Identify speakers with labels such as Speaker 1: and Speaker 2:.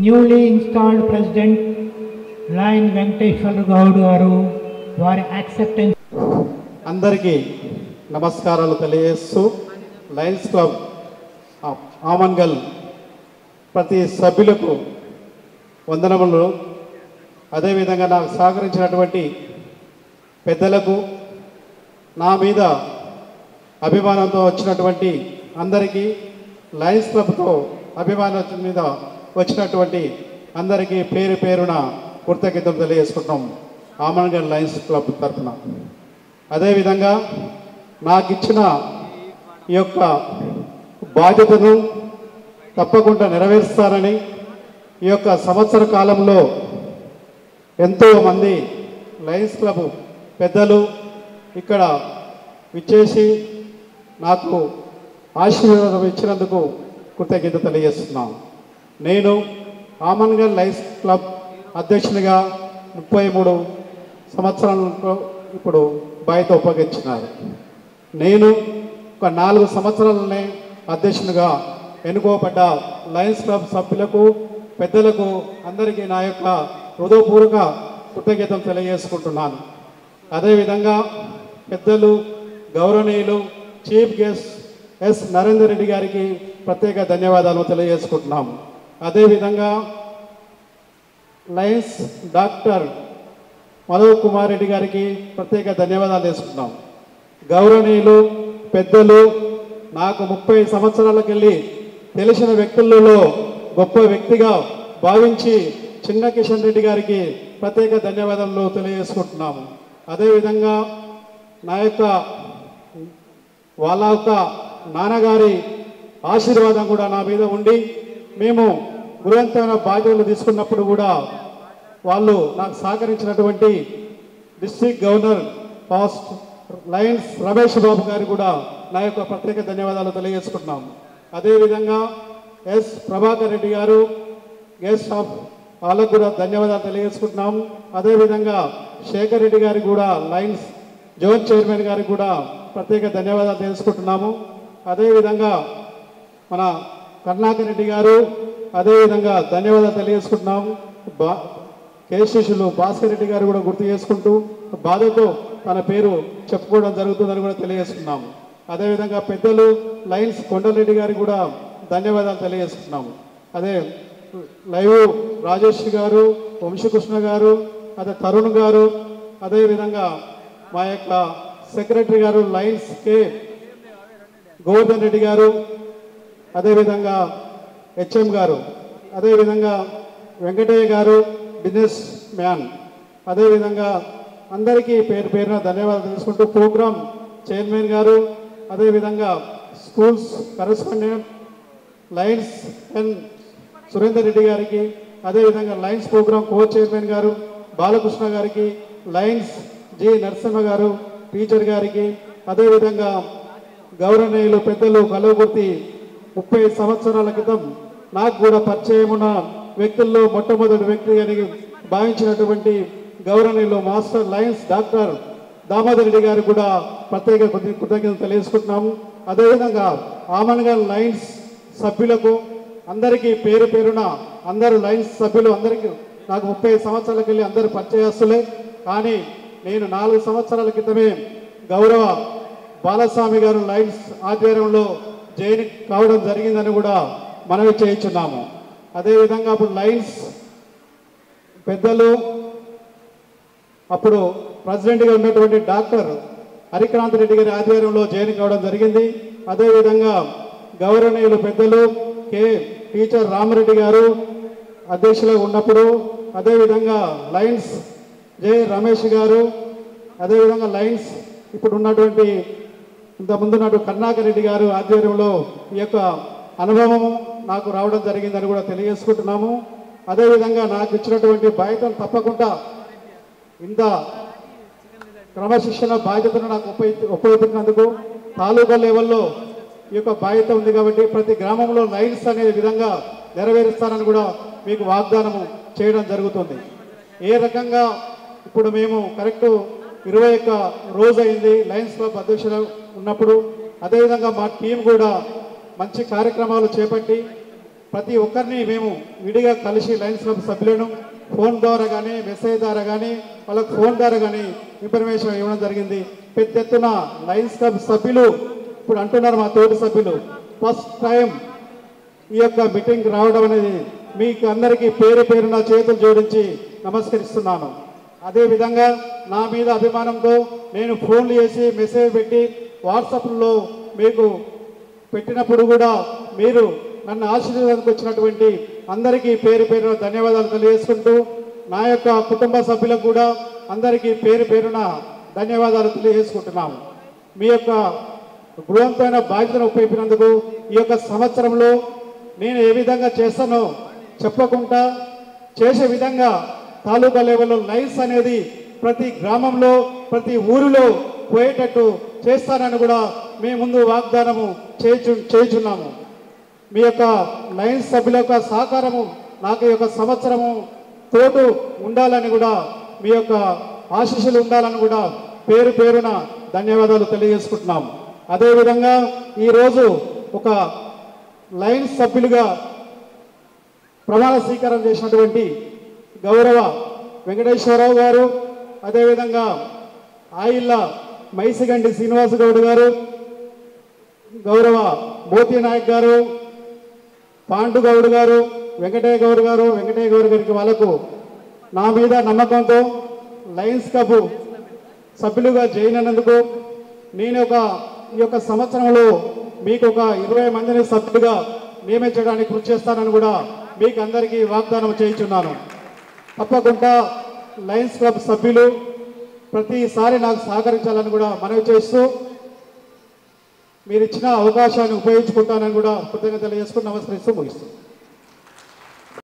Speaker 1: Newly installed president lion Venkateswara Goud గారు వారి acceptance.
Speaker 2: అందరికీ నమస్కారాలు తెలియజేస్తూ లయన్స్ క్లబ్ ఆమన్గల్ ప్రతి సభ్యులకు వందనములు. అదేవిధంగా నాకు సహకరించినటువంటి పెద్దలకు, నా మీద అభిమానంతో వచ్చినటువంటి అందరికీ, లయన్స్ క్లబ్తో అభిమానం మీద వచ్చినటువంటి అందరికీ పేరు పేరున కృతజ్ఞతలు తెలియజేసుకుంటాం ఆమన్గల్ లయన్స్ క్లబ్ తరఫున. అదేవిధంగా నాకు ఇచ్చిన ఈ యొక్క బాధ్యతను తప్పకుండా నెరవేరుస్తానని, ఈ యొక్క సంవత్సర కాలంలో ఎంతోమంది లయన్స్ క్లబ్ పెద్దలు ఇక్కడ విచ్చేసి నాకు ఆశీర్వాదం ఇచ్చినందుకు కృతజ్ఞత తెలియజేస్తున్నాను. నేను ఆమన్గల్ లయన్స్ క్లబ్ అధ్యక్షునిగా 33 సంవత్సరాలతో ఇప్పుడు బాధ్యత ఉపయోగించినారు. నేను ఒక 4 సంవత్సరాలనే అధ్యక్షునిగా ఎన్నుకోబడ్డ లయన్స్ క్లబ్ సభ్యులకు, పెద్దలకు అందరికీ నా యొక్క హృదయపూర్వక కృతజ్ఞతలు తెలియజేసుకుంటున్నాను. అదేవిధంగా పెద్దలు గౌరవనీయులు chief guest S Narender Reddy గారికి ప్రత్యేక ధన్యవాదాలు తెలియజేసుకుంటున్నాము. అదేవిధంగా లయన్స్ డాక్టర్ మధు కుమార్ రెడ్డి గారికి ప్రత్యేక ధన్యవాదాలు తెలుసుకుంటున్నాం. గౌరవనీయులు పెద్దలు, నాకు 30 సంవత్సరాలకెళ్ళి తెలిసిన వ్యక్తులలో గొప్ప వ్యక్తిగా భావించి చిన్న కిషన్ రెడ్డి గారికి ప్రత్యేక ధన్యవాదాలు తెలియజేసుకుంటున్నాము. అదేవిధంగా నా యొక్క వాళ్ళ యొక్క నాన్నగారి ఆశీర్వాదం కూడా నా మీద ఉండి, మేము గురువంతమైన బాధ్యతలు తీసుకున్నప్పుడు కూడా వాళ్ళు నాకు సహకరించినటువంటి district governor past Lions Ramesh Babu garu కూడా నా యొక్క ప్రత్యేక ధన్యవాదాలు తెలియజేసుకుంటున్నాం. అదేవిధంగా ఎస్ ప్రభాకర్ రెడ్డి గారు గెస్ట్ ఆఫ్ వాళ్ళకు కూడా ధన్యవాదాలు తెలియజేసుకుంటున్నాం. అదేవిధంగా శేఖర్ రెడ్డి గారికి కూడా లయన్స్ జోన్ చైర్మన్ గారికి కూడా ప్రత్యేక ధన్యవాదాలు తెలుసుకుంటున్నాము. అదేవిధంగా మన కరుణాకర్ రెడ్డి గారు అదేవిధంగా ధన్యవాదాలు తెలియజేసుకుంటున్నాము. కేశిష్యులు భాస్కర్ రెడ్డి గారు కూడా గుర్తు చేసుకుంటూ బాధతో తన పేరు చెప్పుకోవడం జరుగుతుందని కూడా తెలియజేసుకున్నాము. అదేవిధంగా పెద్దలు లయన్స్ కొండలరెడ్డి గారికి కూడా ధన్యవాదాలు తెలియజేసుకున్నాము. అదే లైవ్ రాజేష్ గారు, వంశీకృష్ణ గారు, అదే తరుణ్ గారు, అదేవిధంగా మా యొక్క సెక్రటరీ గారు లయన్స్ కే గోవర్ధన్ రెడ్డి గారు, అదేవిధంగా హెచ్ఎం గారు, అదేవిధంగా వెంకటయ్య గారు బిజినెస్ మ్యాన్, అదేవిధంగా అందరికీ పేరు పేరున ధన్యవాదాలు తెలుసుకుంటూ ప్రోగ్రామ్ చైర్మన్ గారు, అదేవిధంగా స్కూల్స్ కరెస్పాండెంట్ లయన్స్ ఎన్ సురేందర్ రెడ్డి గారికి, అదేవిధంగా లయన్స్ ప్రోగ్రామ్ కో చైర్మన్ గారు బాలకృష్ణ గారికి, లయన్స్ జి నరసింహ గారు టీచర్ గారికి, అదేవిధంగా గౌరవనీయులు పెద్దలు కలవకుర్తి 30 సంవత్సరాల క్రితం నాకు కూడా పరిచయం ఉన్న వ్యక్తుల్లో మొట్టమొదటి వ్యక్తి అని భావించినటువంటి గౌరవనీయులు master Lions doctor Damodar Reddy గారు కూడా ప్రత్యేక కృతజ్ఞతలు తెలియజేసుకుంటున్నాము. అదేవిధంగా ఆమన్గల్ లయన్స్ సభ్యులకు అందరికీ పేరు పేరున అందరూ లయన్స్ సభ్యులు అందరికీ నాకు 30 సంవత్సరాలకు వెళ్ళి అందరూ పరిచయస్తులే. కానీ నేను 4 సంవత్సరాల క్రితమే గౌరవ బాలస్వామి గారు లయన్స్ ఆధ్వర్యంలో జైన్ కావడం జరిగిందని కూడా మనవి చేయించున్నాము. అదేవిధంగా అప్పుడు లయన్స్ పెద్దలు అప్పుడు ప్రెసిడెంట్గా ఉన్నటువంటి డాక్టర్ హరిక్రాంత్ రెడ్డి గారి ఆధ్వర్యంలో జైన్ కావడం జరిగింది. అదేవిధంగా గౌరవనీయులు పెద్దలు కే టీచర్ రామరెడ్డి గారు అధ్యక్షులుగా ఉన్నప్పుడు, అదేవిధంగా లయన్స్ జె రమేష్ గారు, అదేవిధంగా లయన్స్ ఇప్పుడు ఉన్నటువంటి ఇంతకుముందున్నట్టు కరుణాకర్ రెడ్డి గారు ఆధ్వర్యంలో ఈ యొక్క అనుభవము నాకు రావడం జరిగిందని కూడా తెలియజేసుకుంటున్నాము. అదేవిధంగా నాకు ఇచ్చినటువంటి బాధ్యతను తప్పకుండా ఇంత క్రమశిక్షణ బాధ్యతను నాకు ఉపయోగించినందుకు తాలూకా లెవెల్లో ఈ యొక్క బాధ్యత ఉంది కాబట్టి ప్రతి గ్రామంలో లయన్స్ అనే విధంగా నెరవేరుస్తానని కూడా మీకు వాగ్దానము చేయడం జరుగుతుంది. ఏ రకంగా ఇప్పుడు మేము కరెక్ట్ 21 రోజు అయింది లయన్స్ క్లబ్ అధ్యక్షులు ఉన్నప్పుడు. అదేవిధంగా మా టీం కూడా మంచి కార్యక్రమాలు చేపట్టి ప్రతి ఒక్కరిని మేము విడిగా కలిసి లయన్స్ క్లబ్ సభ్యులను ఫోన్ ద్వారా కానీ మెసేజ్ ద్వారా కానీ వాళ్ళకు ఫోన్ ద్వారా కానీ ఇన్ఫర్మేషన్ ఇవ్వడం జరిగింది. పెద్ద ఎత్తున లయన్స్ క్లబ్ సభ్యులు ఇప్పుడు అంటున్నారు, మా తోటి సభ్యులు ఫస్ట్ టైం ఈ యొక్క మీటింగ్ రావడం అనేది మీకు అందరికీ పేరు పేరున చేతులు జోడించి నమస్కరిస్తున్నాను. అదేవిధంగా నా మీద అభిమానంతో నేను ఫోన్లు చేసి మెసేజ్ పెట్టి వాట్సాప్లో మీకు పెట్టినప్పుడు కూడా మీరు నన్ను ఆశీర్వాదానికి వచ్చినటువంటి అందరికీ పేరు పేరున ధన్యవాదాలు తెలియజేసుకుంటూ, నా యొక్క కుటుంబ సభ్యులకు కూడా అందరికీ పేరు పేరున ధన్యవాదాలు తెలియజేసుకుంటున్నాము. మీ యొక్క బృహత్తమైన బాధ్యతను ఉపయోగించినందుకు ఈ యొక్క సంవత్సరంలో నేను ఏ విధంగా చేస్తానో చెప్పకుండా చేసే విధంగా తాలూకా లెవెల్లో లైన్స్ అనేది ప్రతి గ్రామంలో ప్రతి ఊరిలో పోయేటట్టు చేస్తానని కూడా మేము ముందు వాగ్దానము చేయుచున్నాము. మీ యొక్క లయన్స్ సభ్యుల యొక్క సహకారము నాకు ఈ యొక్క సంవత్సరము తోడు ఉండాలని కూడా మీ యొక్క ఆశీస్సులు ఉండాలని కూడా పేరు పేరున ధన్యవాదాలు తెలియజేసుకుంటున్నాం. అదేవిధంగా ఈరోజు ఒక లయన్స్ సభ్యులుగా ప్రమాణ స్వీకారం చేసినటువంటి గౌరవ వెంకటేశ్వరరావు గారు, అదేవిధంగా ఆయిల్ల మైసిగండి శ్రీనివాస గౌడ్ గారు, గౌరవ మోతీ నాయక్ గారు, పాండు గౌడ్ గారు, వెంకటయ్య గౌడ్ గారికి వాళ్ళకు నా మీద నమ్మకంతో లయన్స్ క్లబ్ సభ్యులుగా జాయిన్ అయినందుకు నేను ఈ యొక్క సంవత్సరంలో మీకు ఒక 20 మందిని సభ్యులుగా నియమించడానికి కృషి చేస్తానని కూడా మీకు అందరికీ వాగ్దానం చేయించున్నాను. తప్పకుండా లయన్స్ క్లబ్ సభ్యులు ప్రతిసారి నాకు సహకరించాలని కూడా మనవి చేస్తూ మీరు ఇచ్చిన అవకాశాన్ని ఉపయోగించుకుంటానని కూడా కృతజ్ఞతలు తెలియజేసుకుని నమస్కరిస్తూ ముగిస్తాను.